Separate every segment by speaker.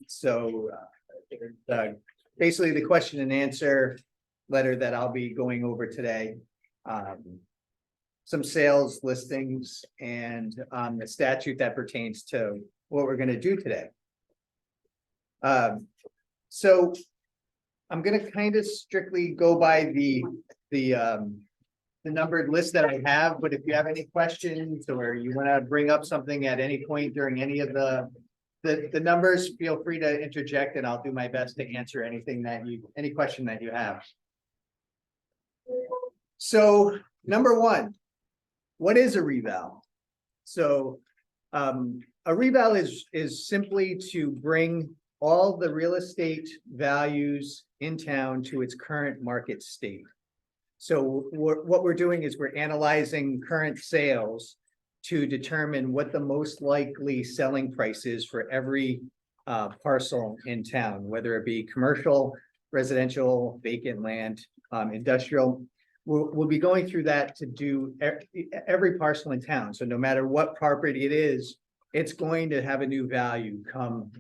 Speaker 1: So basically the question and answer letter that I'll be going over today. Some sales listings and the statute that pertains to what we're going to do today. So I'm going to kind of strictly go by the numbered list that I have, but if you have any questions or you want to bring up something at any point during any of the numbers, feel free to interject and I'll do my best to answer any question that you have. So number one, what is a reval? So a reval is simply to bring all the real estate values in town to its current market state. So what we're doing is we're analyzing current sales to determine what the most likely selling price is for every parcel in town, whether it be commercial, residential, vacant land, industrial. We'll be going through that to do every parcel in town. So no matter what property it is, it's going to have a new value come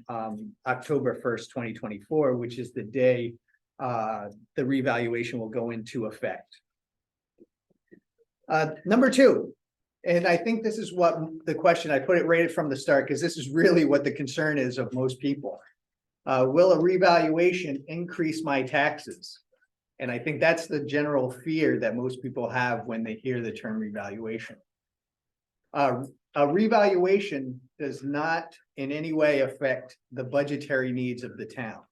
Speaker 1: October 1st, 2024, which is the day the revaluation will go into effect. Number two, and I think this is what the question, I put it right from the start, because this is really what the concern is of most people. Will a revaluation increase my taxes? And I think that's the general fear that most people have when they hear the term revaluation. A revaluation does not in any way affect the budgetary needs of the town.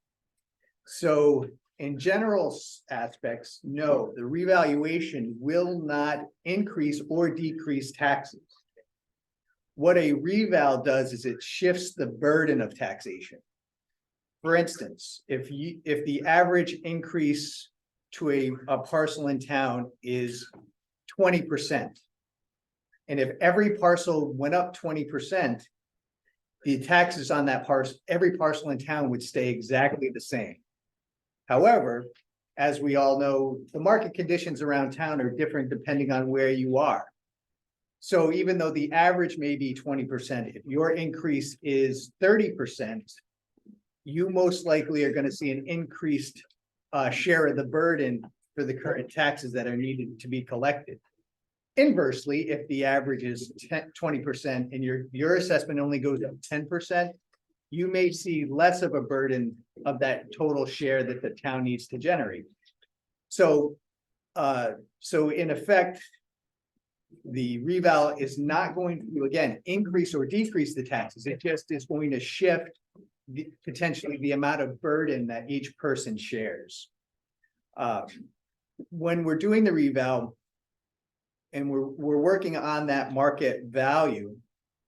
Speaker 1: So in general aspects, no, the revaluation will not increase or decrease taxes. What a reval does is it shifts the burden of taxation. For instance, if the average increase to a parcel in town is 20%, and if every parcel went up 20%, the taxes on that parcel, every parcel in town would stay exactly the same. However, as we all know, the market conditions around town are different depending on where you are. So even though the average may be 20%, if your increase is 30%, you most likely are going to see an increased share of the burden for the current taxes that are needed to be collected. Inversely, if the average is 20% and your assessment only goes up 10%, you may see less of a burden of that total share that the town needs to generate. So in effect, the reval is not going to, again, increase or decrease the taxes. It just is going to shift potentially the amount of burden that each person shares. When we're doing the reval and we're working on that market value,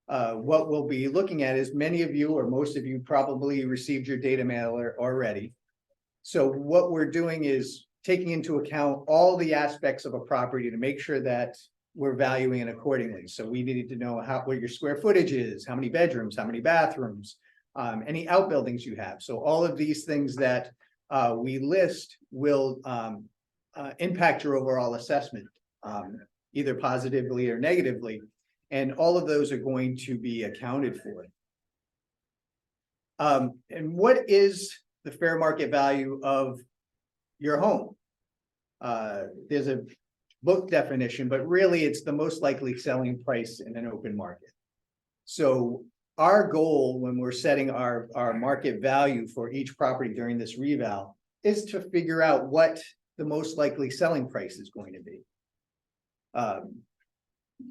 Speaker 1: what we'll be looking at is many of you or most of you probably received your data mailer already. So what we're doing is taking into account all the aspects of a property to make sure that we're valuing it accordingly. So we need to know what your square footage is, how many bedrooms, how many bathrooms, any outbuildings you have. So all of these things that we list will impact your overall assessment, either positively or negatively. And all of those are going to be accounted for. And what is the fair market value of your home? There's a book definition, but really it's the most likely selling price in an open market. So our goal when we're setting our market value for each property during this reval is to figure out what the most likely selling price is going to be.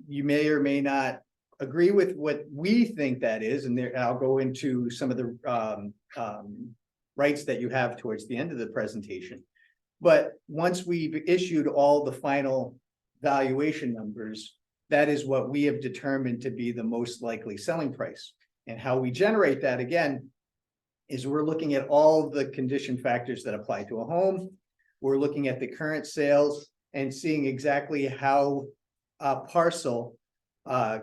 Speaker 1: You may or may not agree with what we think that is, and there, I'll go into some of the rights that you have towards the end of the presentation. But once we've issued all the final valuation numbers, that is what we have determined to be the most likely selling price. And how we generate that, again, is we're looking at all the condition factors that apply to a home. We're looking at the current sales and seeing exactly how a parcel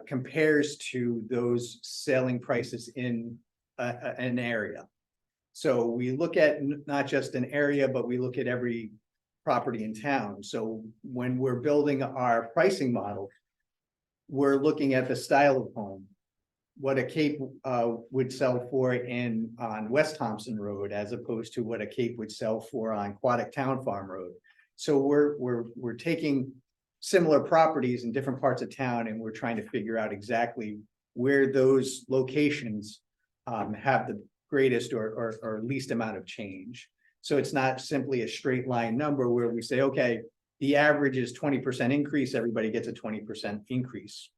Speaker 1: compares to those selling prices in an area. So we look at not just an area, but we look at every property in town. So when we're building our pricing model, we're looking at the style of home, what a Cape would sell for on West Thompson Road as opposed to what a Cape would sell for on Quadic Town Farm Road. So we're taking similar properties in different parts of town, and we're trying to figure out exactly where those locations have the greatest or least amount of change. So it's not simply a straight line number where we say, okay, the average is 20% increase, everybody gets a 20% increase.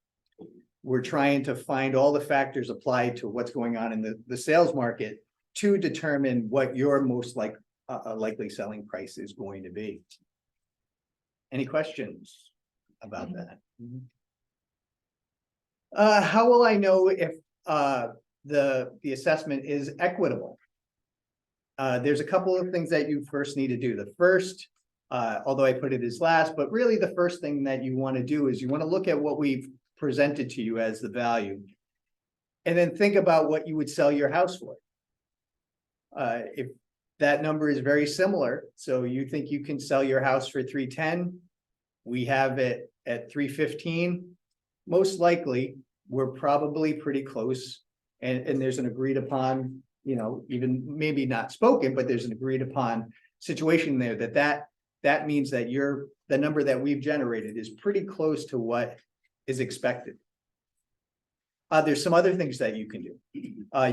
Speaker 1: We're trying to find all the factors applied to what's going on in the sales market to determine what your most likely selling price is going to be. Any questions about that? How will I know if the assessment is equitable? There's a couple of things that you first need to do. The first, although I put it as last, but really the first thing that you want to do is you want to look at what we've presented to you as the value, and then think about what you would sell your house for. If that number is very similar, so you think you can sell your house for 310, we have it at 315, most likely we're probably pretty close, and there's an agreed upon, you know, even maybe not spoken, but there's an agreed upon situation there that means that the number that we've generated is pretty close to what is expected. There's some other things that you can do.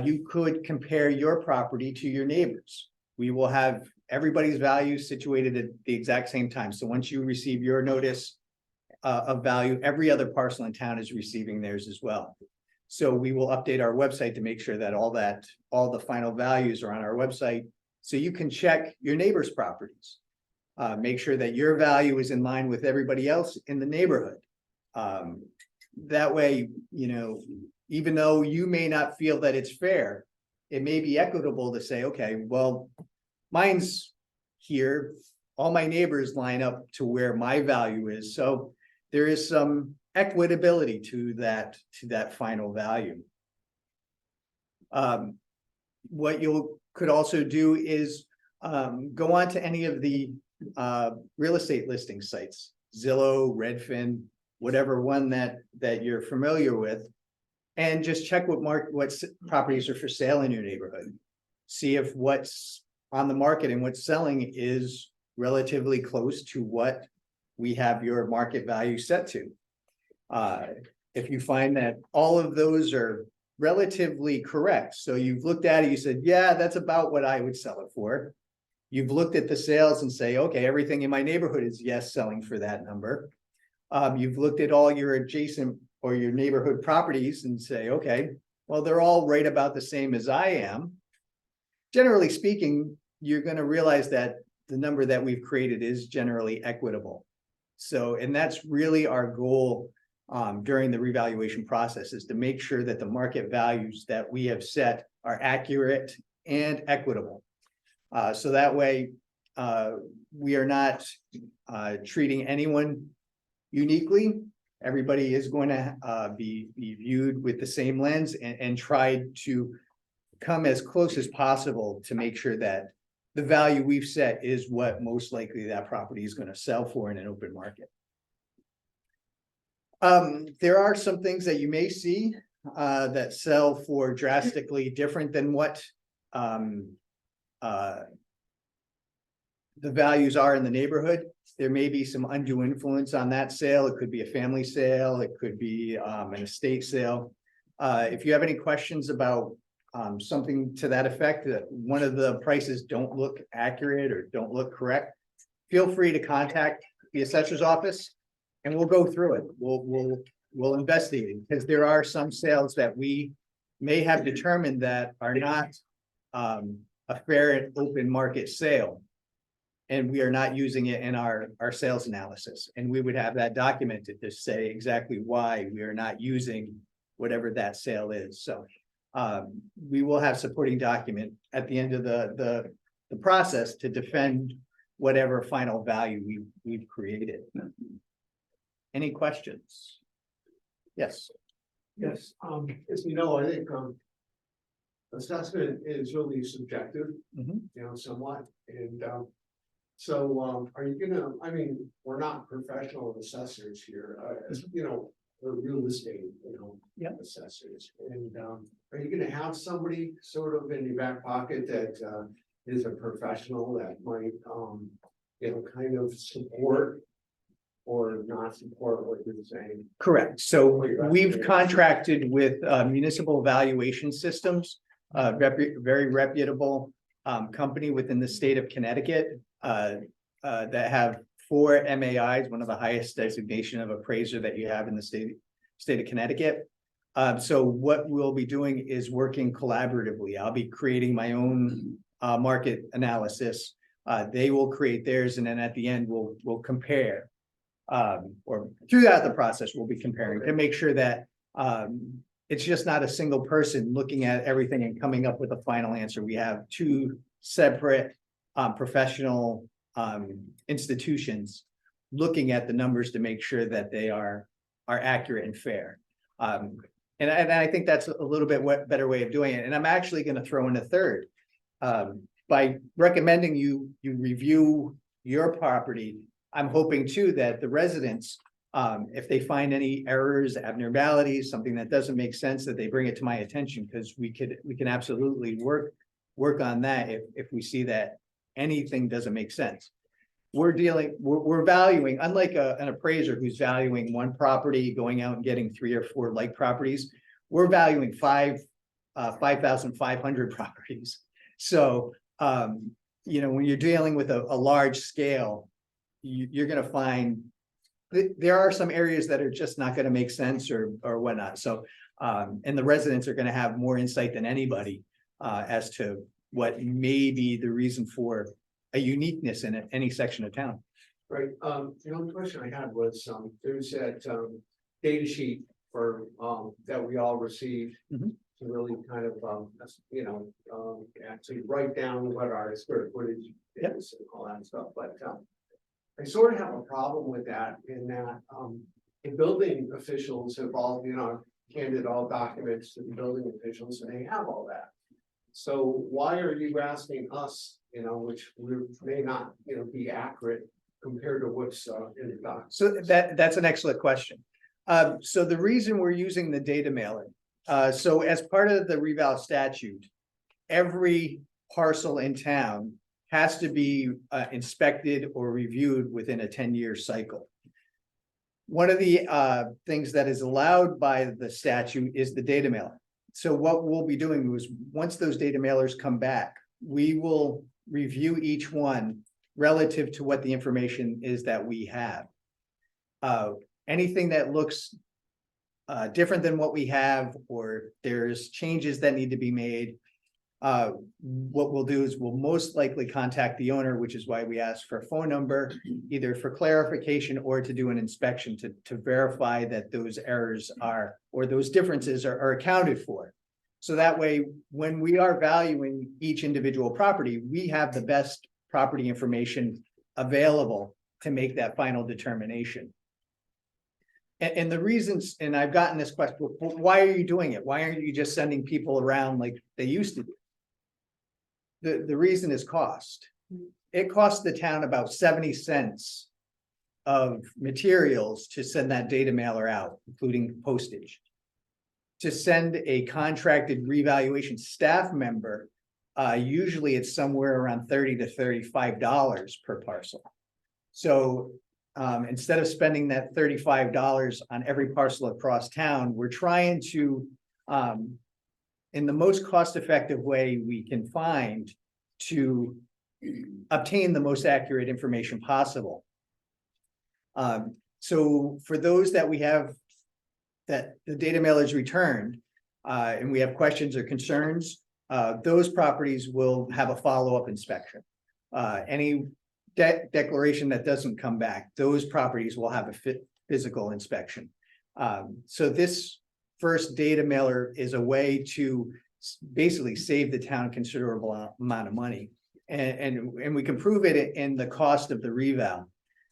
Speaker 1: You could compare your property to your neighbors. We will have everybody's values situated at the exact same time. So once you receive your notice of value, every other parcel in town is receiving theirs as well. So we will update our website to make sure that all the final values are on our website. So you can check your neighbor's properties. Make sure that your value is in line with everybody else in the neighborhood. That way, you know, even though you may not feel that it's fair, it may be equitable to say, okay, well, mine's here, all my neighbors line up to where my value is. So there is some equitability to that final value. What you could also do is go on to any of the real estate listing sites, Zillow, Redfin, whatever one that you're familiar with, and just check what properties are for sale in your neighborhood. See if what's on the market and what's selling is relatively close to what we have your market value set to. If you find that all of those are relatively correct, so you've looked at it, you said, yeah, that's about what I would sell it for. You've looked at the sales and say, okay, everything in my neighborhood is selling for that number. You've looked at all your adjacent or your neighborhood properties and say, okay, well, they're all right about the same as I am. Generally speaking, you're going to realize that the number that we've created is generally equitable. So, and that's really our goal during the revaluation process, is to make sure that the market values that we have set are accurate and equitable. So that way we are not treating anyone uniquely. Everybody is going to be viewed with the same lens and try to come as close as possible to make sure that the value we've set is what most likely that property is going to sell for in an open market. There are some things that you may see that sell for drastically different than what the values are in the neighborhood. There may be some undue influence on that sale. It could be a family sale. It could be an estate sale. If you have any questions about something to that effect, that one of the prices don't look accurate or don't look correct, feel free to contact the assessor's office and we'll go through it. We'll investigate it, because there are some sales that we may have determined that are not a fair and open market sale, and we are not using it in our sales analysis. And we would have that documented to say exactly why we are not using whatever that sale is. So we will have supporting document at the end of the process to defend whatever final value we've created. Any questions? Yes.
Speaker 2: Yes, as you know, I think assessment is really subjective, you know, somewhat. And so are you gonna, I mean, we're not professional assessors here, you know, real estate,
Speaker 1: Yep.
Speaker 2: assessors. And, are you gonna have somebody sort of in your back pocket that, is a professional that might, kind of support or not support what you're saying?
Speaker 1: Correct. So
Speaker 2: What you're
Speaker 1: we've
Speaker 2: asking.
Speaker 1: contracted with municipal evaluation systems, very reputable company within the state of Connecticut that have 4 MAIs, one of the highest designation of appraiser that you have in the state of Connecticut. So what we'll be doing is working collaboratively. I'll be creating my own market analysis. They will create theirs, and then at the end, we'll compare. Or throughout the process, we'll be comparing to make sure that it's just not a single person looking at everything and coming up with a final answer. We have 2 separate professional institutions looking at the numbers to make sure that they are accurate and fair. And I think that's a little bit better way of doing it. And I'm actually going to throw in a third. By recommending you review your property, I'm hoping too that the residents, if they find any errors, abnormalities, something that doesn't make sense, that they bring it to my attention, because we can absolutely work on that if we see that anything doesn't make sense. We're valuing, unlike an appraiser who's valuing one property, going out and getting 3 or 4 like properties, we're valuing 5,500 properties. So, when you're dealing with a large scale, you're going to find there are some areas that are just not going to make sense or whatnot. So, and the residents are going to have more insight than anybody as to what may be the reason for a uniqueness in any section of town.
Speaker 2: Right, the only question I had was, there's that, data sheet for, that we all received.
Speaker 1: Mhm.
Speaker 2: To really kind of, actually write down what our square footage
Speaker 1: Yep.
Speaker 2: is and all that stuff, but, I sort of have a problem with that in that, the building officials have all, handed all documents to the building officials and they have all that. So why are you asking us, which we may not, be accurate compared to what's in the doc?
Speaker 1: So that's an excellent question. So the reason we're using the data mailer, so as part of the reval statute, every parcel in town has to be inspected or reviewed within a 10-year cycle. One of the things that is allowed by the statute is the data mailer. So what we'll be doing is, once those data mailers come back, we will review each one relative to what the information is that we have. Anything that looks different than what we have, or there's changes that need to be made, what we'll do is we'll most likely contact the owner, which is why we ask for a phone number, either for clarification or to do an inspection to verify that those errors are, or those differences are accounted for. So that way, when we are valuing each individual property, we have the best property information available to make that final determination. And the reasons, and I've gotten this question, why are you doing it? Why aren't you just sending people around like they used to do? The reason is cost. It costs the town about 70 cents of materials to send that data mailer out, including postage. To send a contracted revaluation staff member, usually it's somewhere around $30 to $35 per parcel. So instead of spending that $35 on every parcel across town, we're trying to, in the most cost-effective way we can find, to obtain the most accurate information possible. So for those that we have, that the data mailer is returned, and we have questions or concerns, those properties will have a follow-up inspection. Any declaration that doesn't come back, those properties will have a physical inspection. So this first data mailer is a way to basically save the town considerable amount of money. And we can prove it in the cost of the reval.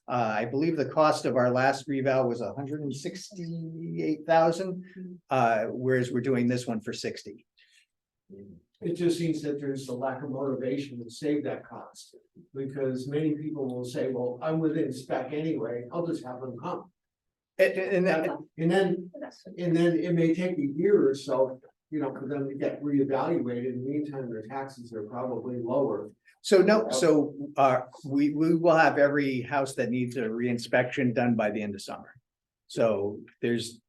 Speaker 1: I believe the cost of our last reval was $168,000, whereas we're doing this one for $60,000.
Speaker 2: It just seems that there's a lack of motivation to save that cost, because many people will say, well, I'm within spec anyway, I'll just have them come.
Speaker 1: And that,
Speaker 2: And then it may take a year or so, you know, for them to get reevaluated. In the meantime, their taxes are probably lower.
Speaker 1: so no, so we will have every house that needs a reinspection done by the end of summer. So there's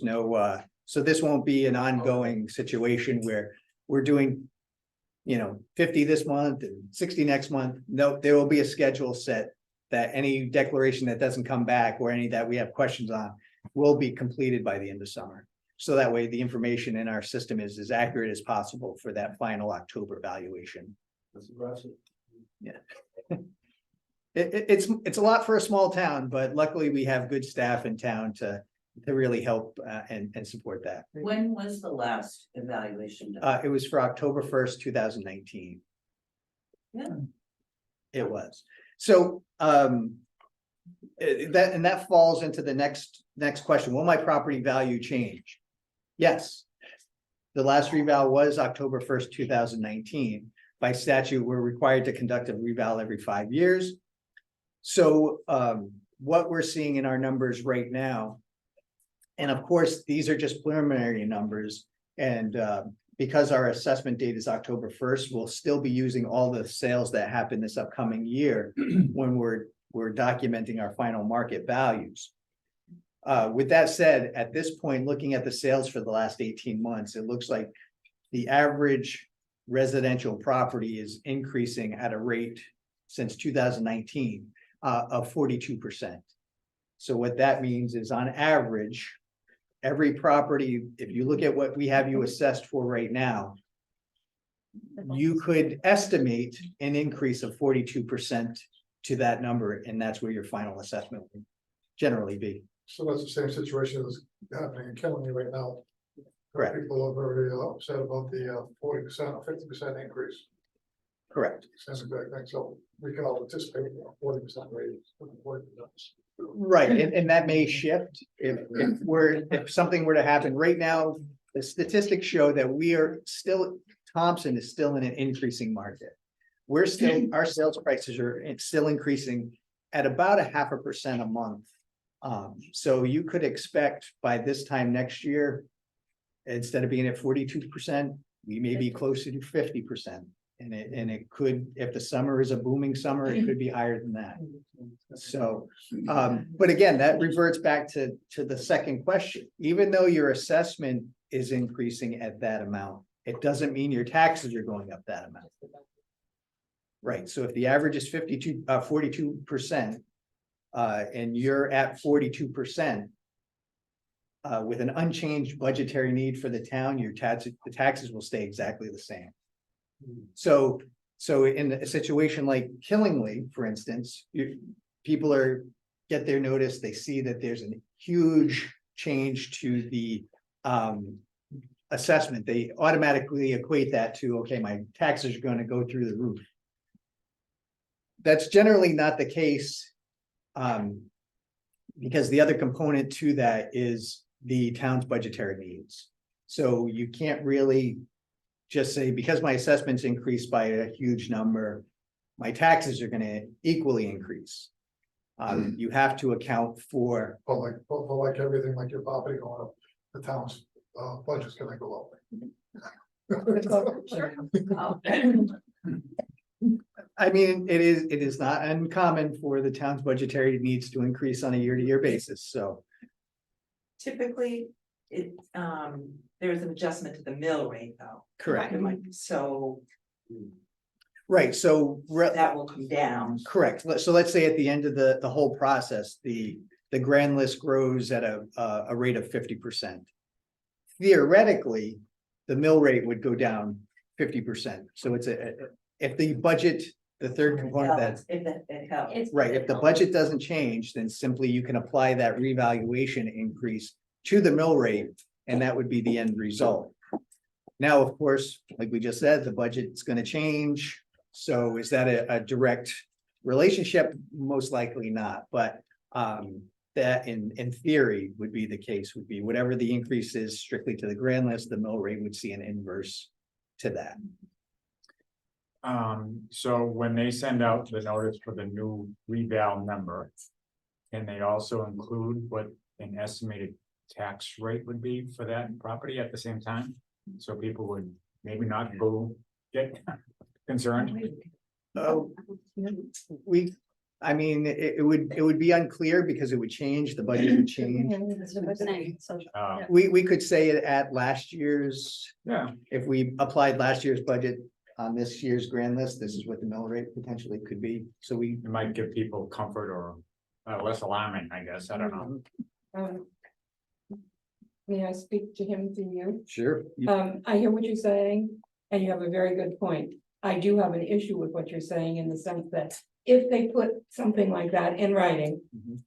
Speaker 1: no, so this won't be an ongoing situation where we're doing, 50 this month and 60 next month. No, there will be a schedule set that any declaration that doesn't come back or any that we have questions on will be completed by the end of summer. So that way the information in our system is as accurate as possible for that final October valuation.
Speaker 2: That's aggressive.
Speaker 1: It's a lot for a small town, but luckily we have good staff in town to really help and support that.
Speaker 3: When was the last evaluation done?
Speaker 1: It was for October 1st, 2019.
Speaker 3: Yeah.
Speaker 1: It was. So that falls into the next question. Will my property value change? Yes. The last reval was October 1st, 2019. By statute, we're required to conduct a reval every 5 years. So what we're seeing in our numbers right now, and of course, these are just preliminary numbers, and because our assessment date is October 1st, we'll still be using all the sales that happen this upcoming year when we're documenting our final market values. With that said, at this point, looking at the sales for the last 18 months, it looks like the average residential property is increasing at a rate since 2019 of 42%. So what that means is on average, every property, if you look at what we have you assessed for right now, you could estimate an increase of 42% to that number, and that's where your final assessment would generally be.
Speaker 4: So that's the same situation that's happening in Killenly right now.
Speaker 1: Correct.
Speaker 4: People are very upset about the 40% or 50% increase.
Speaker 1: Correct.
Speaker 4: Same exact thing, so we can all anticipate a 40% raise.
Speaker 1: Right, and that may shift if something were to happen. Right now, the statistics show that Thompson is still in an increasing market. Our sales prices are still increasing at about 0.5% a month. So you could expect by this time next year, instead of being at 42%, we may be closer to 50%. And it could, if the summer is a booming summer, it could be higher than that. So, but again, that reverts back to the second question. Even though your assessment is increasing at that amount, it doesn't mean your taxes are going up that amount. Right, so if the average is 42%, and you're at 42%, with an unchanged budgetary need for the town, the taxes will stay exactly the same. So in a situation like Killenly, for instance, people get their notice, they see that there's a huge change to the assessment. They automatically equate that to, okay, my taxes are going to go through the roof. That's generally not the case, because the other component to that is the town's budgetary needs. So you can't really just say, because my assessments increased by a huge number, my taxes are going to equally increase. You have to account for.
Speaker 4: But like everything, like your property going up, the town's budget's gonna go up.
Speaker 1: I mean, it is not uncommon for the town's budgetary needs to increase on a year-to-year basis, so.
Speaker 5: Typically, there's an adjustment to the mill rate though.
Speaker 1: Correct.
Speaker 5: So
Speaker 1: Right, so.
Speaker 5: that will come down.
Speaker 1: Correct. So let's say at the end of the whole process, the grand list grows at a rate of 50%. Theoretically, the mill rate would go down 50%. So it's if the budget, the third component of that.
Speaker 5: If it helps.
Speaker 1: Right, if the budget doesn't change, then simply you can apply that revaluation increase to the mill rate, and that would be the end result. Now, of course, like we just said, the budget's going to change. So is that a direct relationship? Most likely not, but that in theory would be the case, would be whatever the increase is strictly to the grand list, the mill rate would see an inverse to that.
Speaker 6: So when they send out the notice for the new reval number, can they also include what an estimated tax rate would be for that property at the same time? So people would maybe not go get concerned.
Speaker 1: Oh, I mean, it would be unclear because it would change, the budget would change. We could say it at last year's,
Speaker 6: Yeah,
Speaker 1: if we applied last year's budget on this year's grand list, this is what the mill rate potentially could be. So we,
Speaker 6: it might give people comfort or less alarming, I guess. I don't know.
Speaker 7: May I speak to him through you?
Speaker 1: sure.
Speaker 7: I hear what you're saying, and you have a very good point. I do have an issue with what you're saying in the sense that if they put something like that in writing.
Speaker 1: Mhm.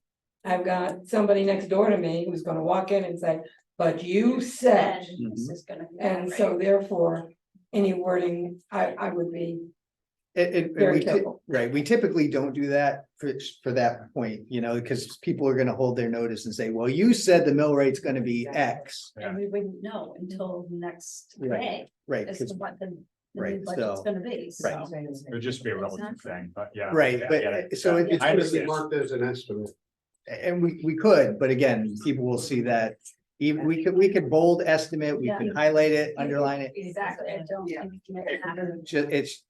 Speaker 7: I've got somebody next door to me who's gonna walk in and say, but you said, and so therefore. Any wording, I would be very careful.
Speaker 1: Right, we typically don't do that for that point, you know, because people are gonna hold their notice and say, well, you said the mill rate's gonna be X.
Speaker 6: Yeah.
Speaker 8: And we wouldn't know until next
Speaker 1: Right.
Speaker 8: day
Speaker 1: Right,
Speaker 8: as to
Speaker 1: 'cause-
Speaker 8: what the
Speaker 1: right,
Speaker 8: new budget's
Speaker 1: so-
Speaker 8: gonna be, so.
Speaker 1: right.
Speaker 6: It would just be a relative thing, but yeah.
Speaker 1: Right,
Speaker 6: yeah, I
Speaker 1: but,
Speaker 6: get it.
Speaker 1: so
Speaker 6: Yeah,
Speaker 1: it's-
Speaker 6: I
Speaker 2: It's gonna be
Speaker 6: understand.
Speaker 2: marked as an estimate.
Speaker 1: And we could, but again, people will see that. Even we could bold estimate, we could highlight it, underline it.
Speaker 8: Exactly, I don't think you can have
Speaker 1: It's.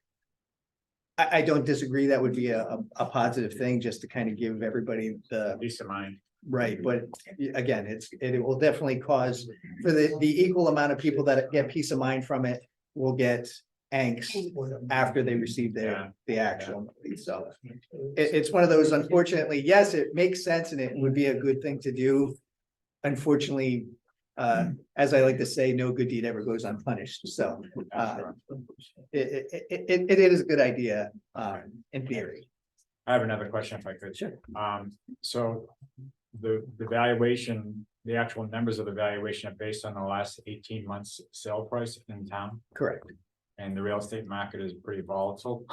Speaker 1: I don't disagree. That would be a positive thing, just to kind of give everybody the
Speaker 6: Peace of mind.
Speaker 1: right, but again, it will definitely cause. For the equal amount of people that get peace of mind from it, will get angst after they receive the actual. So it's one of those, unfortunately, yes, it makes sense and it would be a good thing to do. Unfortunately, as I like to say, no good deed ever goes unpunished, so it is a good idea, in theory.
Speaker 6: I have another question if I could.
Speaker 1: Sure.
Speaker 6: So the valuation, the actual numbers of the valuation are based on the last 18 months sale price in town.
Speaker 1: Correct,
Speaker 6: And the real estate market is pretty volatile.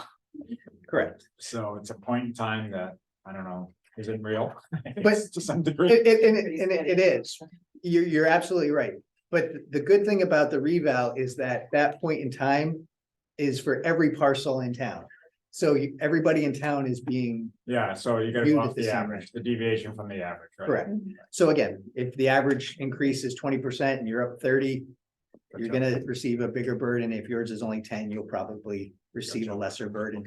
Speaker 1: correct.
Speaker 6: So it's a point in time that, I don't know, isn't real.
Speaker 1: But-
Speaker 6: to some degree.
Speaker 1: It is, you're absolutely right, but the good thing about the reval is that point in time is for every parcel in town. So everybody in town is being
Speaker 6: Yeah, so you gotta
Speaker 1: Viewed
Speaker 6: go
Speaker 1: at
Speaker 6: off
Speaker 1: the
Speaker 6: the
Speaker 1: same
Speaker 6: average, the deviation from the average, right?
Speaker 1: correct. So again, if the average increase is 20% and you're up 30, you're
Speaker 6: Gotcha.
Speaker 1: gonna receive a bigger burden. If yours is only 10, you'll probably receive a
Speaker 6: Gotcha.
Speaker 1: lesser burden.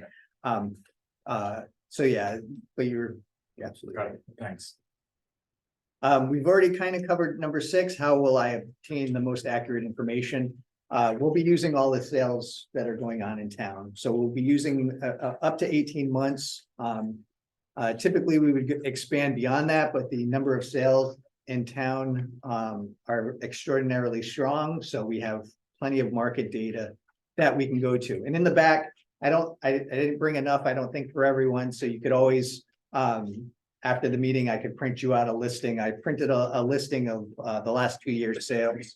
Speaker 1: So yeah, but you're absolutely
Speaker 6: Got
Speaker 1: right.
Speaker 6: it, thanks.
Speaker 1: We've already kind of covered number 6, how will I obtain the most accurate information? We'll be using all the sales that are going on in town, so we'll be using up to 18 months. Typically, we would expand beyond that, but the number of sales in town are extraordinarily strong, so we have plenty of market data that we can go to. And in the back, I didn't bring enough, I don't think, for everyone, so you could always after the meeting, I could print you out a listing. I printed a listing of the last 2 years' sales.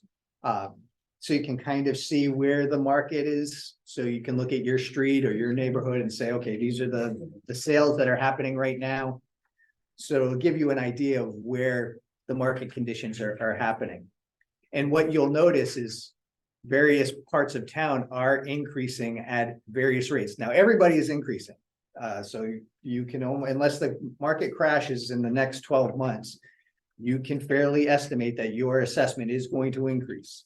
Speaker 1: So you can kind of see where the market is. So you can look at your street or your neighborhood and say, okay, these are the sales that are happening right now. So it'll give you an idea of where the market conditions are happening. And what you'll notice is various parts of town are increasing at various rates. Now, everybody is increasing. So you can only, unless the market crashes in the next 12 months, you can fairly estimate that your assessment is going to increase.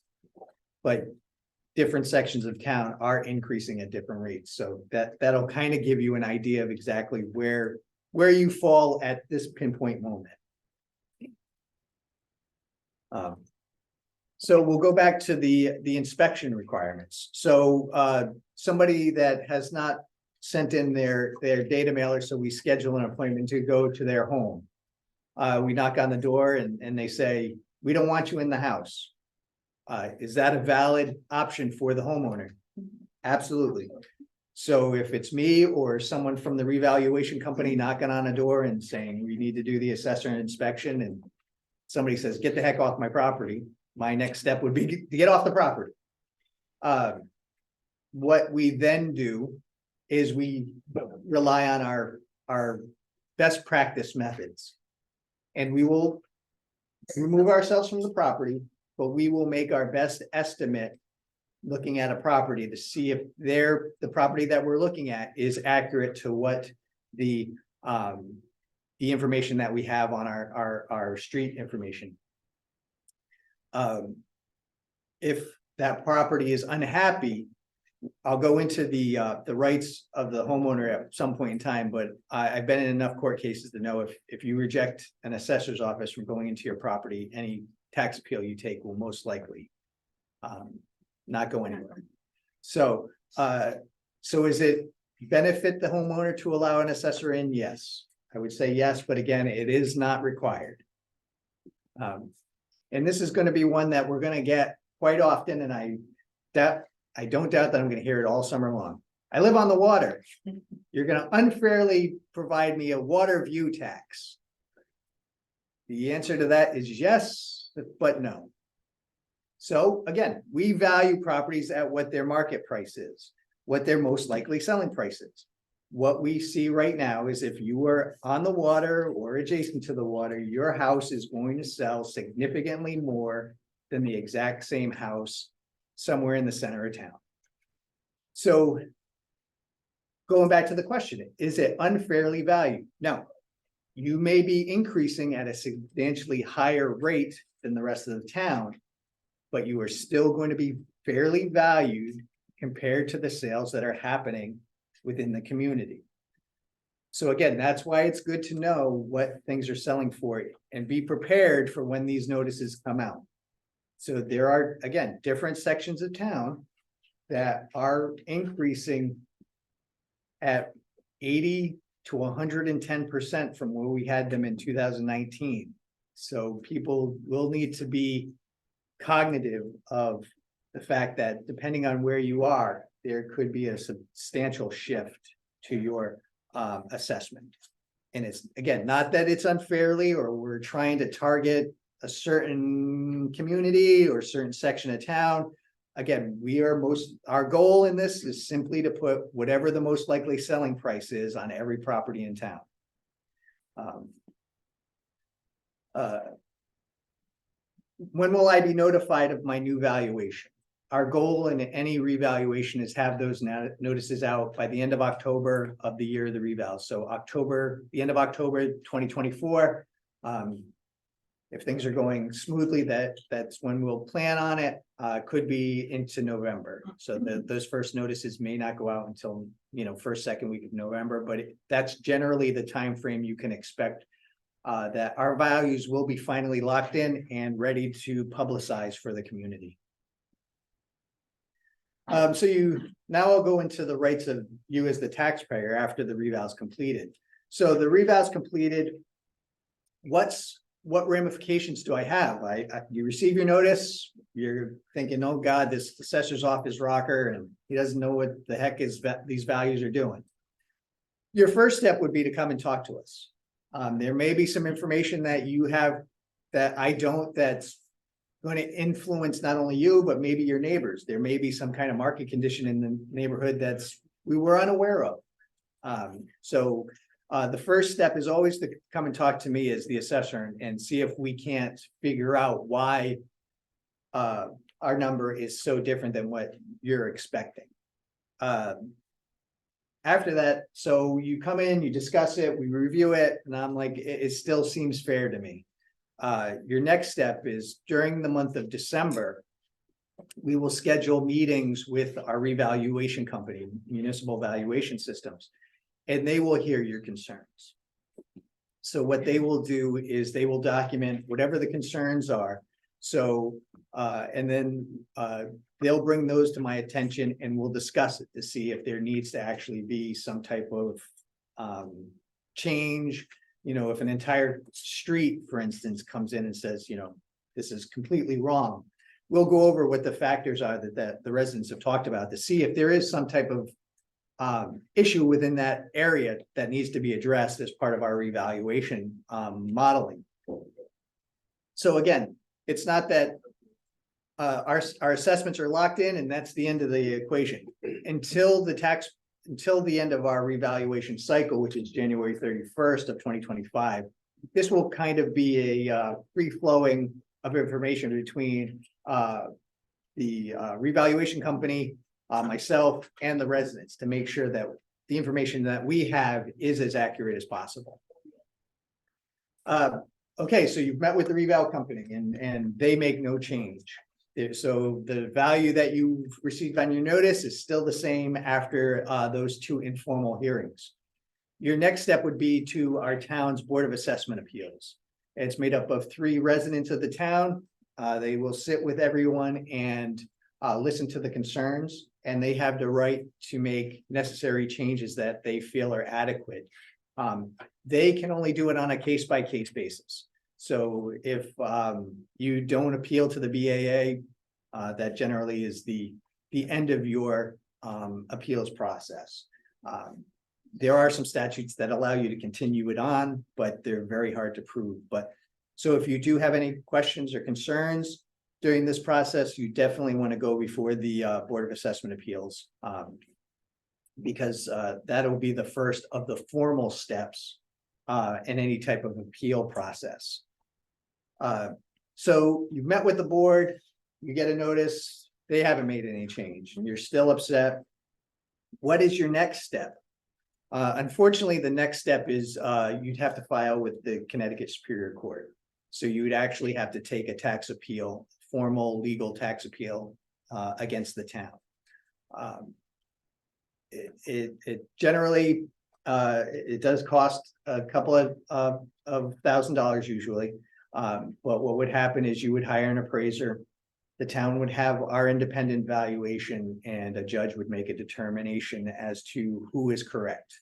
Speaker 1: But different sections of town are increasing at different rates. So that'll kind of give you an idea of exactly where you fall at this pinpoint moment. So we'll go back to the inspection requirements. So somebody that has not sent in their data mailer, so we schedule an appointment to go to their home. We knock on the door and they say, we don't want you in the house. Is that a valid option for the homeowner? Absolutely. So if it's me or someone from the revaluation company knocking on a door and saying, we need to do the assessor inspection, and somebody says, get the heck off my property, my next step would be to get off the property. What we then do is we rely on our best practice methods. And we will remove ourselves from the property, but we will make our best estimate looking at a property to see if the property that we're looking at is accurate to what the the information that we have on our street information. If that property is unhappy, I'll go into the rights of the homeowner at some point in time, but I've been in enough court cases to know if you reject an assessor's office from going into your property, any tax appeal you take will most likely not go anywhere. So, is it benefit the homeowner to allow an assessor in? Yes, I would say yes, but again, it is not required. And this is gonna be one that we're gonna get quite often, and I don't doubt that I'm gonna hear it all summer long. I live on the water. You're gonna unfairly provide me a water view tax. The answer to that is yes, but no. So again, we value properties at what their market price is, what their most likely selling price is. What we see right now is if you are on the water or adjacent to the water, your house is going to sell significantly more than the exact same house somewhere in the center of town. So going back to the question, is it unfairly valued? No. You may be increasing at a substantially higher rate than the rest of the town, but you are still going to be fairly valued compared to the sales that are happening within the community. So again, that's why it's good to know what things are selling for and be prepared for when these notices come out. So there are, again, different sections of town that are increasing at 80 to 110% from where we had them in 2019. So people will need to be cognitive of the fact that depending on where you are, there could be a substantial shift to your assessment. And it's, again, not that it's unfairly or we're trying to target a certain community or certain section of town. Again, our goal in this is simply to put whatever the most likely selling price is on every property in town. When will I be notified of my new valuation? Our goal in any revaluation is have those notices out by the end of October of the year of the reval. So the end of October 2024. If things are going smoothly, that's when we'll plan on it. Could be into November. So those first notices may not go out until, first, second week of November, but that's generally the time frame you can expect that our values will be finally locked in and ready to publicize for the community. Now I'll go into the rights of you as the taxpayer after the reval is completed. So the reval is completed. What ramifications do I have? You receive your notice, you're thinking, oh God, this assessor's off his rocker and he doesn't know what the heck these values are doing. Your first step would be to come and talk to us. There may be some information that you have that I don't, that's going to influence not only you, but maybe your neighbors. There may be some kind of market condition in the neighborhood we were unaware of. The first step is always to come and talk to me as the assessor and see if we can't figure out why our number is so different than what you're expecting. After that, so you come in, you discuss it, we review it, and I'm like, it still seems fair to me. Your next step is during the month of December, we will schedule meetings with our revaluation company, Municipal Valuation Systems, and they will hear your concerns. So what they will do is they will document whatever the concerns are. So, and then they'll bring those to my attention and we'll discuss it to see if there needs to actually be some type of change. If an entire street, for instance, comes in and says, this is completely wrong. We'll go over what the factors are that the residents have talked about to see if there is some type of issue within that area that needs to be addressed as part of our revaluation modeling. So again, it's not that our assessments are locked in and that's the end of the equation until the end of our revaluation cycle, which is January 31st of 2025. This will kind of be a free flowing of information between the revaluation company, myself, and the residents to make sure that the information that we have is as accurate as possible. Okay, so you've met with the reval company and they make no change. So the value that you've received on your notice is still the same after those two informal hearings. Your next step would be to our town's Board of Assessment Appeals. It's made up of 3 residents of the town. They will sit with everyone and listen to the concerns, and they have the right to make necessary changes that they feel are adequate. They can only do it on a case-by-case basis. So if you don't appeal to the BAA, that generally is the end of your appeals process. There are some statutes that allow you to continue it on, but they're very hard to prove. But so if you do have any questions or concerns during this process, you definitely want to go before the Board of Assessment Appeals. Because that'll be the first of the formal steps in any type of appeal process. So you've met with the board, you get a notice, they haven't made any change, and you're still upset. What is your next step? Unfortunately, the next step is you'd have to file with the Connecticut Superior Court. So you would actually have to take a tax appeal, formal legal tax appeal against the town. It generally, it does cost a couple of $1,000 usually. But what would happen is you would hire an appraiser. The town would have our independent valuation and a judge would make a determination as to who is correct.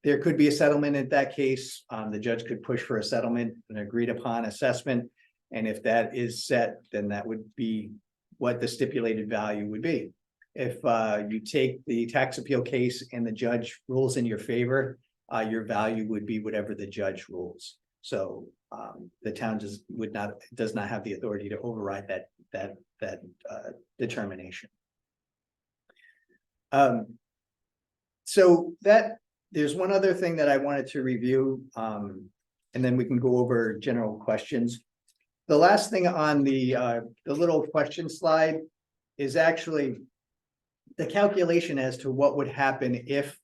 Speaker 1: There could be a settlement in that case. The judge could push for a settlement, an agreed upon assessment. And if that is set, then that would be what the stipulated value would be. If you take the tax appeal case and the judge rules in your favor, your value would be whatever the judge rules. So the town does not have the authority to override that determination. So there's one other thing that I wanted to review, and then we can go over general questions. The last thing on the little question slide is actually the calculation as to what would happen if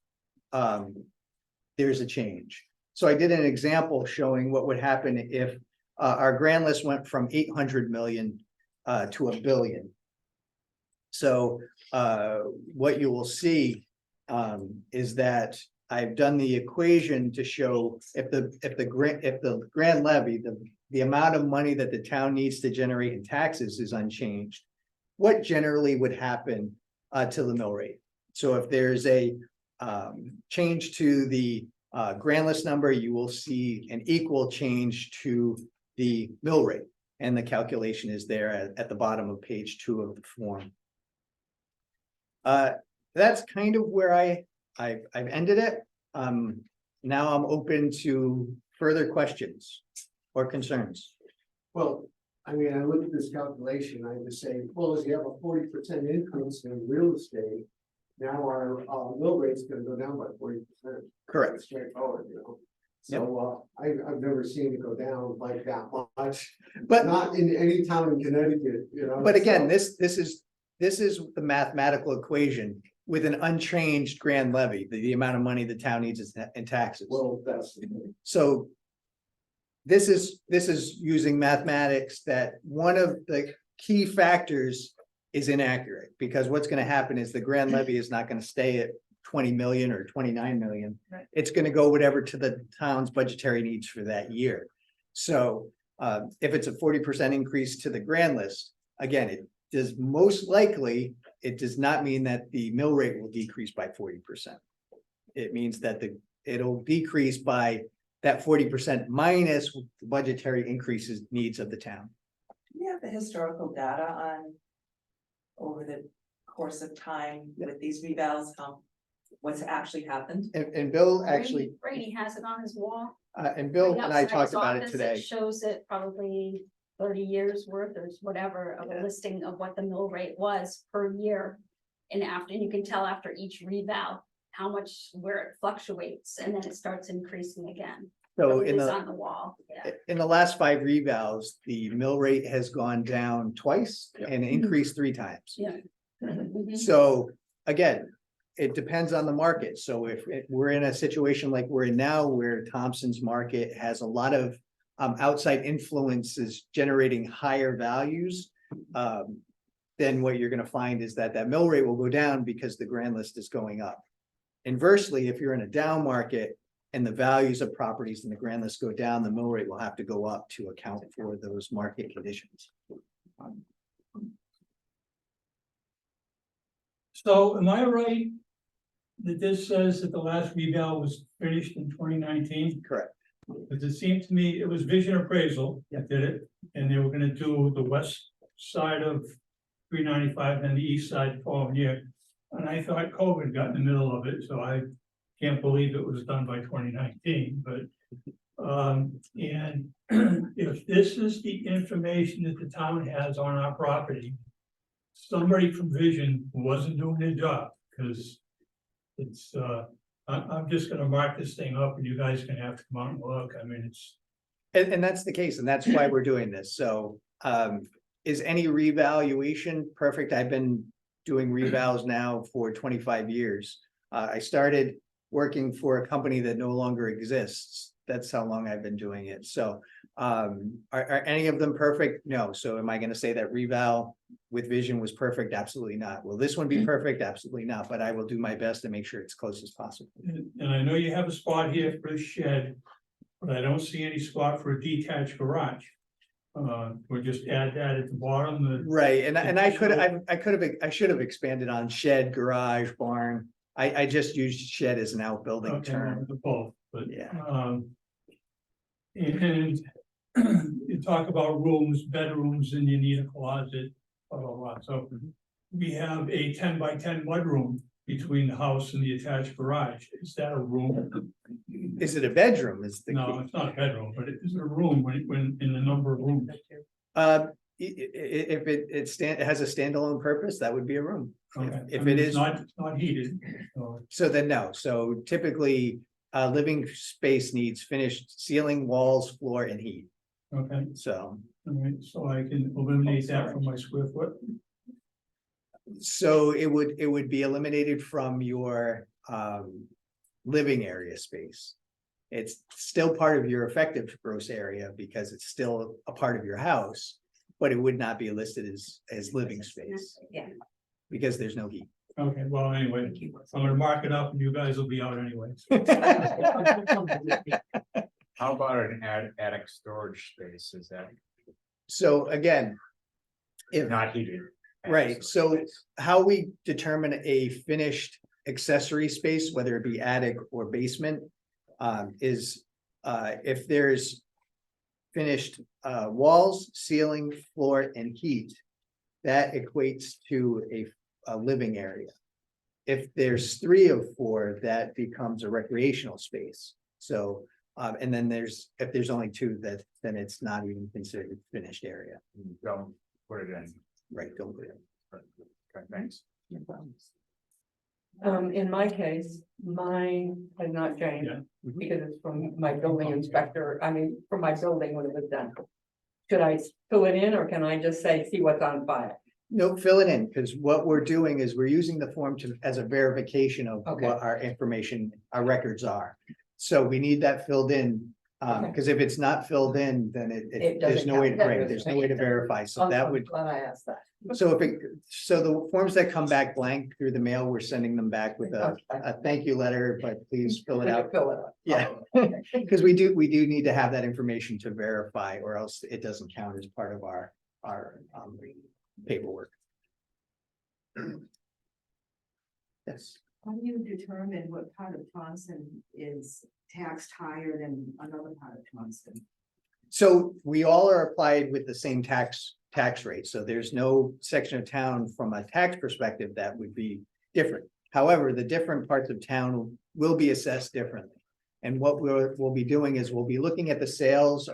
Speaker 1: there's a change. So I did an example showing what would happen if our grand list went from 800 million to 1 billion. So what you will see is that I've done the equation to show if the grand levy, the amount of money that the town needs to generate in taxes is unchanged, what generally would happen to the mill rate. So if there's a change to the grand list number, you will see an equal change to the mill rate. And the calculation is there at the bottom of page 2 of the form. That's kind of where I've ended it. Now I'm open to further questions or concerns.
Speaker 2: Well, I mean, I look at this calculation, I would say, well, if you have a 40% increase in real estate, now our mill rate's gonna go down by 40%.
Speaker 1: Correct.
Speaker 2: Straightforward, you know. So I've never seen it go down like that much,
Speaker 1: But
Speaker 2: not in any town in Connecticut, you know.
Speaker 1: But again,
Speaker 2: so-
Speaker 1: this is the mathematical equation with an unchanged grand levy, the amount of money the town needs in taxes.
Speaker 2: Well, that's the thing.
Speaker 1: So this is using mathematics that one of the key factors is inaccurate, because what's going to happen is the grand levy is not going to stay at 20 million or 29 million.
Speaker 5: Right.
Speaker 1: It's going to go whatever to the town's budgetary needs for that year. So if it's a 40% increase to the grand list, again, it does most likely, it does not mean that the mill rate will decrease by 40%. It means that it'll decrease by that 40% minus the budgetary increases needs of the town.
Speaker 5: Do you have the historical data on over the course of time with these revals, what's actually happened?
Speaker 1: And Bill actually,
Speaker 8: Brady has it on his wall.
Speaker 1: and Bill
Speaker 8: right
Speaker 1: and I
Speaker 8: outside
Speaker 1: talked
Speaker 8: his
Speaker 1: about it
Speaker 8: office.
Speaker 1: today.
Speaker 8: Shows it probably 30 years worth or whatever of
Speaker 1: Yeah.
Speaker 8: a listing of what the mill rate was per year. And you can tell after each reval how much, where it fluctuates, and then it starts increasing again.
Speaker 1: So
Speaker 8: It
Speaker 1: in
Speaker 8: is
Speaker 1: the
Speaker 8: on the wall, yeah.
Speaker 1: in the last 5 revals, the mill rate has gone down twice and increased 3 times.
Speaker 8: Yeah. Mhm.
Speaker 1: So again, it depends on the market. So if we're in a situation like we're in now, where Thompson's market has a lot of outside influences generating higher values, then what you're gonna find is that mill rate will go down because the grand list is going up. Inversely, if you're in a down market and the values of properties in the grand list go down, the mill rate will have to go up to account for those market conditions.
Speaker 9: So am I right? That this says that the last reval was finished in 2019?
Speaker 1: Correct.
Speaker 9: Because it seemed to me it was Vision Appraisal that did it, and they were gonna do the west side of 395 and the east side the following year. And I thought COVID got in the middle of it, so I can't believe it was done by 2019, but. And if this is the information that the town has on our property, somebody from Vision wasn't doing their job, because it's, I'm just gonna mark this thing up and you guys can have to come out and look. I mean, it's,
Speaker 1: And that's the case, and that's why we're doing this. So, is any revaluation perfect? I've been doing revals now for 25 years. I started working for a company that no longer exists. That's how long I've been doing it. So, are any of them perfect? No. So am I gonna say that reval with Vision was perfect? Absolutely not. Will this one be perfect? Absolutely not, but I will do my best to make sure it's close as possible.
Speaker 9: and I know you have a spot here for a shed, but I don't see any spot for a detached garage. We'll just add that at the bottom,
Speaker 1: Right, and I should have expanded on shed, garage, barn. I just used shed as an outbuilding
Speaker 9: okay,
Speaker 1: term.
Speaker 9: the both, but.
Speaker 1: Yeah.
Speaker 9: And you talk about rooms, bedrooms, and you need a closet, blah, blah, blah. So we have a 10 by 10 mudroom between the house and the attached garage. Is that a room?
Speaker 1: Is it a bedroom is the
Speaker 9: No,
Speaker 1: key?
Speaker 9: it's not a bedroom, but it is a room when in the number of rooms.
Speaker 1: If it has a standalone purpose, that would be a room.
Speaker 9: Okay.
Speaker 1: If
Speaker 9: I mean,
Speaker 1: it
Speaker 9: it's
Speaker 1: is,
Speaker 9: not heated, so,
Speaker 1: so then no. So typically, living space needs finished ceiling, walls, floor, and heat.
Speaker 9: okay,
Speaker 1: So,
Speaker 9: all right, so I can eliminate that from my square foot.
Speaker 1: so it would be eliminated from your living area space. It's still part of your effective gross area because it's still a part of your house, but it would not be listed as living space.
Speaker 5: Yeah.
Speaker 1: Because there's no heat.
Speaker 9: Okay, well, anyway, I'm gonna mark it up and you guys will be out anyways.
Speaker 6: How about an attic storage space? Is that
Speaker 1: So again, if,
Speaker 6: not heated?
Speaker 1: right, so how we determine a finished accessory space, whether it be attic or basement, is if there's finished walls, ceiling, floor, and heat, that equates to a living area. If there's 3 of 4, that becomes a recreational space. So, and then if there's only 2, then it's not even considered finished area.
Speaker 6: Don't put it in.
Speaker 1: Right, don't put it in.
Speaker 6: Okay, thanks.
Speaker 7: In my case, mine has not changed because it's from my building inspector, from my building when it was done. Should I fill it in or can I just say, see what's on file?
Speaker 1: No, fill it in, because what we're doing is we're using the form as a verification of
Speaker 7: Okay.
Speaker 1: what our information, our records are. So we need that filled in, because if it's not filled in, then
Speaker 7: It
Speaker 1: there's
Speaker 7: doesn't
Speaker 1: no way,
Speaker 7: count.
Speaker 1: right, there's no way to verify, so that
Speaker 7: I'm
Speaker 1: would.
Speaker 7: glad I asked that.
Speaker 1: So so the forms that come back blank through the mail, we're sending them back with a thank you letter, but please fill it out.
Speaker 7: Fill it out.
Speaker 1: Yeah, because we do need to have that information to verify, or else it doesn't count as part of our paperwork. Yes,
Speaker 10: How do you determine what part of Thompson is taxed higher than another part of Thompson?
Speaker 1: so we all are applied with the same tax rate, so there's no section of town from a tax perspective that would be different. However, the different parts of town will be assessed differently. And what we'll be doing is we'll be looking at the sales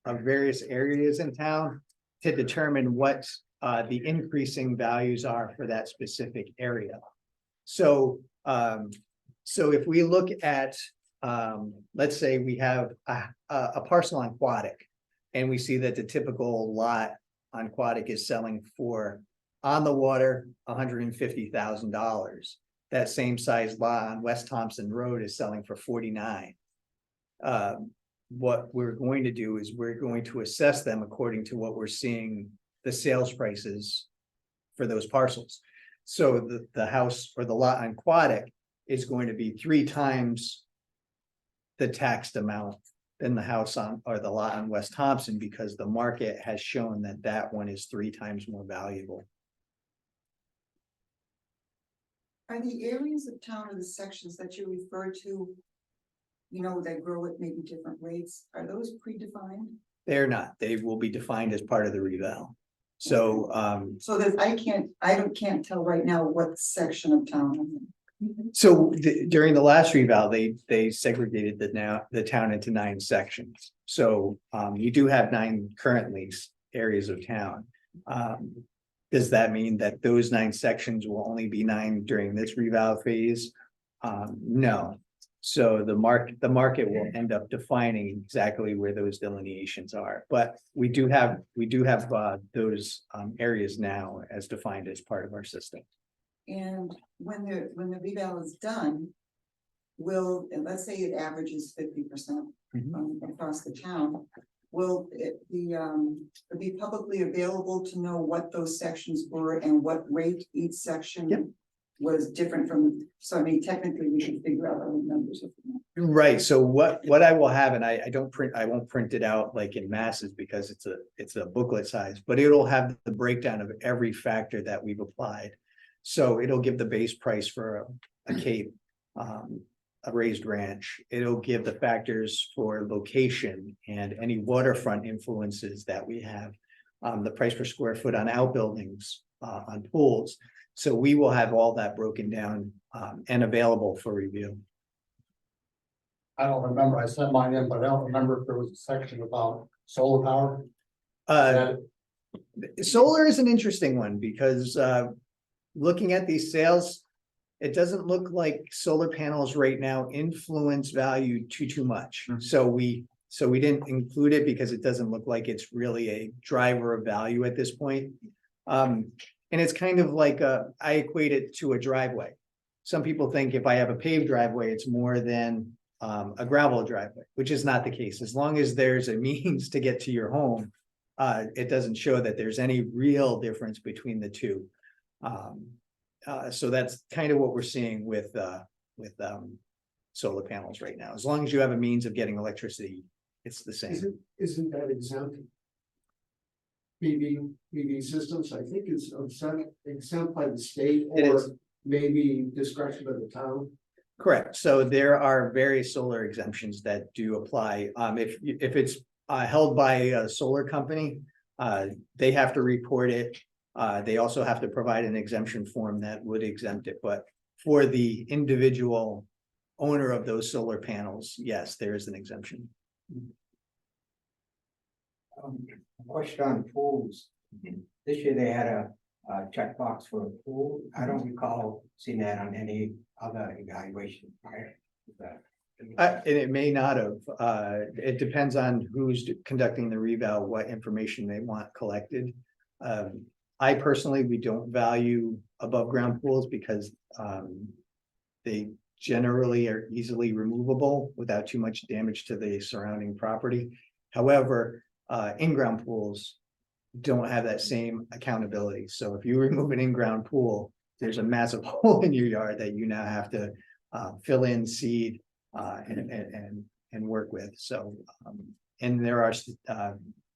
Speaker 1: of various areas in town to determine what the increasing values are for that specific area. So, if we look at, let's say we have a parcel on Quadic, and we see that the typical lot on Quadic is selling for on the water $150,000, that same size lot on West Thompson Road is selling for 49. What we're going to do is we're going to assess them according to what we're seeing the sales prices for those parcels. So the house or the lot on Quadic is going to be 3 times the taxed amount than the house on, or the lot on West Thompson, because the market has shown that that one is 3 times more valuable.
Speaker 10: Are the areas of town or the sections that you refer to, you know, that grow at maybe different rates, are those predefined?
Speaker 1: They're not, they will be defined as part of the reval. So,
Speaker 10: So that I can't tell right now what section of town I'm in.
Speaker 1: so during the last reval, they segregated the town into 9 sections. So, you do have 9 currently areas of town. Does that mean that those 9 sections will only be 9 during this reval phase? No. So the market will end up defining exactly where those delineations are, but we do have those areas now as defined as part of our system.
Speaker 10: And when the reval is done, and let's say it averages 50% across the town, will it be publicly available to know what those sections were and what rate each section
Speaker 1: Yep.
Speaker 10: was different from? So I mean, technically, we can figure out our own numbers.
Speaker 1: Right, so what I will have, and I won't print it out like in masses because it's a booklet size, but it'll have the breakdown of every factor that we've applied. So it'll give the base price for a cape, a raised ranch. It'll give the factors for location and any waterfront influences that we have. The price per square foot on outbuildings, on pools. So we will have all that broken down and available for review.
Speaker 4: I don't remember, I sent mine in, but I don't remember if there was a section about solar power.
Speaker 1: Solar is an interesting one because looking at these sales, it doesn't look like solar panels right now influence value too much.
Speaker 6: Mhm.
Speaker 1: So we didn't include it because it doesn't look like it's really a driver of value at this point. And it's kind of like I equate it to a driveway. Some people think if I have a paved driveway, it's more than a gravel driveway, which is not the case. As long as there's a means to get to your home, it doesn't show that there's any real difference between the two. So that's kind of what we're seeing with solar panels right now. As long as you have a means of getting electricity, it's the same.
Speaker 2: Isn't that exempt? PV systems, I think it's exempt by the state
Speaker 1: It
Speaker 2: or
Speaker 1: is.
Speaker 2: maybe discretion of the town.
Speaker 1: Correct. So there are various solar exemptions that do apply. If it's held by a solar company, they have to report it. They also have to provide an exemption form that would exempt it, but for the individual owner of those solar panels, yes, there is an exemption.
Speaker 11: Question on pools. This year they had a checkbox for a pool. I don't recall seeing that on any other evaluation prior to that.
Speaker 1: And it may not have, it depends on who's conducting the reval, what information they want collected. I personally, we don't value above ground pools because they generally are easily removable without too much damage to the surrounding property. However, in-ground pools don't have that same accountability. So if you remove an in-ground pool, there's a massive hole in your yard that you now have to fill in, seed, and work with. So, and there are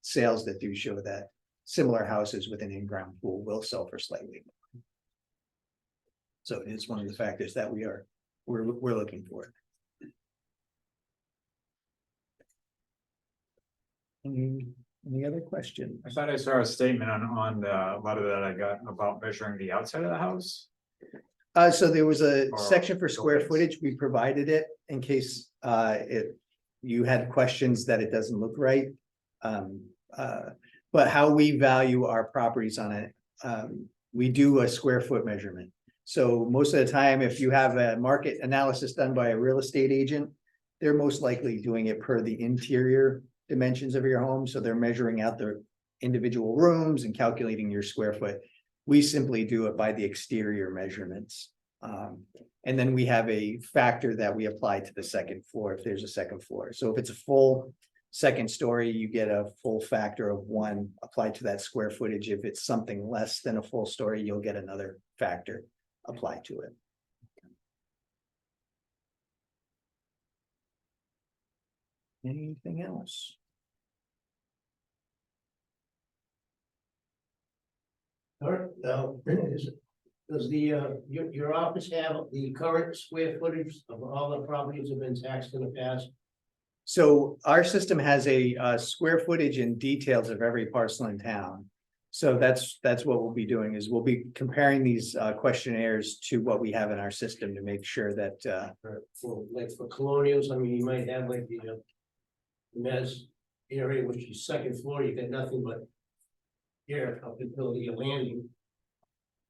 Speaker 1: sales that do show that similar houses with an in-ground pool will sell for slightly more. So it is one of the factors that we're looking for. Any other questions?
Speaker 6: I thought I saw a statement on the letter that I got about measuring the outside of the house.
Speaker 1: So there was a
Speaker 6: Or
Speaker 1: section for square
Speaker 6: buildings.
Speaker 1: footage. We provided it in case you had questions that it doesn't look right. But how we value our properties on it, we do a square foot measurement. So most of the time, if you have a market analysis done by a real estate agent, they're most likely doing it per the interior dimensions of your home. So they're measuring out the individual rooms and calculating your square foot. We simply do it by the exterior measurements. And then we have a factor that we apply to the second floor if there's a second floor. So if it's a full second story, you get a full factor of 1 applied to that square footage. If it's something less than a full story, you'll get another factor applied to it. Anything else?
Speaker 12: Does your office have the current square footage of all the properties that have been taxed in the past?
Speaker 1: So our system has a square footage and details of every parcel in town. So that's what we'll be doing is we'll be comparing these questionnaires to what we have in our system to make sure that
Speaker 12: For colonials, I mean, you might have like the mezz area, which is second floor, you got nothing but here up until the landing.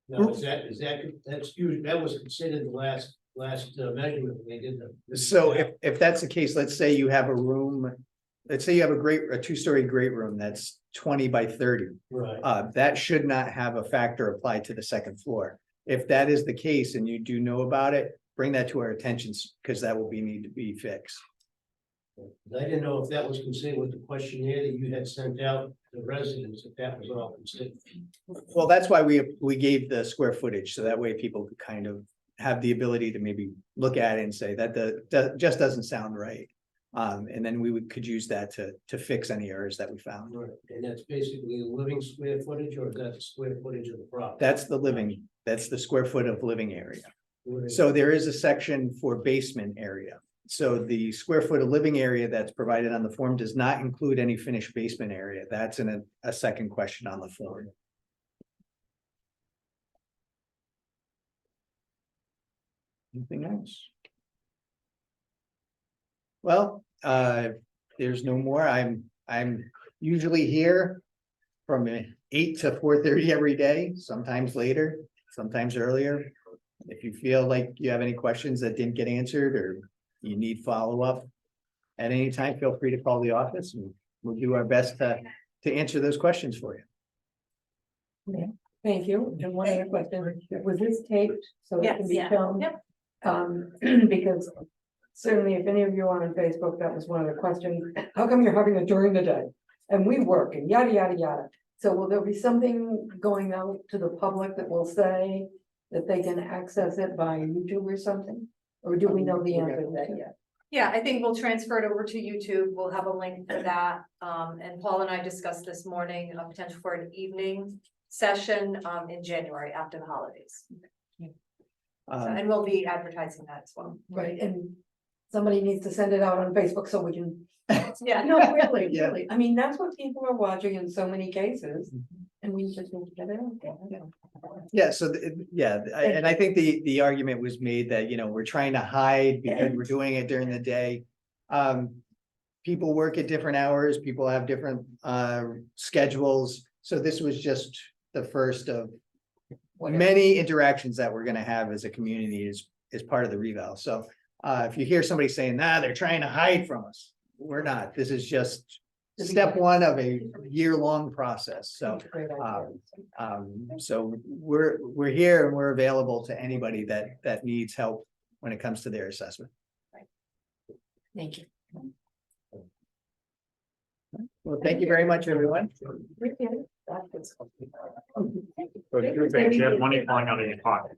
Speaker 12: Now, that was considered the last measurement when they did the.
Speaker 1: So if that's the case, let's say you have a room, let's say you have a 2-story great room that's 20 by 30.
Speaker 12: Right.
Speaker 1: That should not have a factor applied to the second floor. If that is the case and you do know about it, bring that to our attention because that will need to be fixed.
Speaker 12: I didn't know if that was considered with the questionnaire that you had sent out to residents, if that was all considered.
Speaker 1: Well, that's why we gave the square footage, so that way people could kind of have the ability to maybe look at it and say that just doesn't sound right. And then could use that to fix any errors that we found.
Speaker 12: Right, and that's basically the living square footage, or is that the square footage of the property?
Speaker 1: That's the square foot of living area. So there is a section for basement area. So the square foot of living area that's provided on the form does not include any finished basement area. That's in a second question on the form. Anything else? Well, there's no more. I'm usually here from 8 to 4:30 every day, sometimes later, sometimes earlier. If you feel like you have any questions that didn't get answered or you need follow-up at any time, feel free to call the office and we'll do our best to answer those questions for you.
Speaker 7: Thank you. And one other question, was this taped so it can be
Speaker 5: Yes.
Speaker 7: filmed?
Speaker 5: Yep.
Speaker 7: Because certainly if any of you are on Facebook, that was one of the questions. How come you're having it during the day? And we work and yada, yada, yada. So will there be something going out to the public that will say that they can access it by YouTube or something? Or do we know the answer to that yet?
Speaker 13: Yeah, I think we'll transfer it over to YouTube. We'll have a link for that. And Paul and I discussed this morning a potential for an evening session in January after the holidays. And we'll be advertising that as well.
Speaker 7: Right, and somebody needs to send it out on Facebook so we can.
Speaker 13: Yeah.
Speaker 7: No, really,
Speaker 1: Yeah.
Speaker 7: really. I mean, that's what people are watching in so many cases. And we just need to get it out there.
Speaker 1: Yeah, so, and I think the argument was made that, we're trying to hide because we're doing it during the day. People work at different hours, people have different schedules, so this was just the first of many interactions that we're gonna have as a community as part of the reval. So if you hear somebody saying, they're trying to hide from us, we're not. This is just step one of a year-long process. So
Speaker 7: Great idea.
Speaker 1: so we're here and we're available to anybody that needs help when it comes to their assessment.
Speaker 7: Thank you.
Speaker 1: Well, thank you very much, everyone.
Speaker 7: Appreciate it. That is-
Speaker 6: So two things, you have money falling out of your pocket.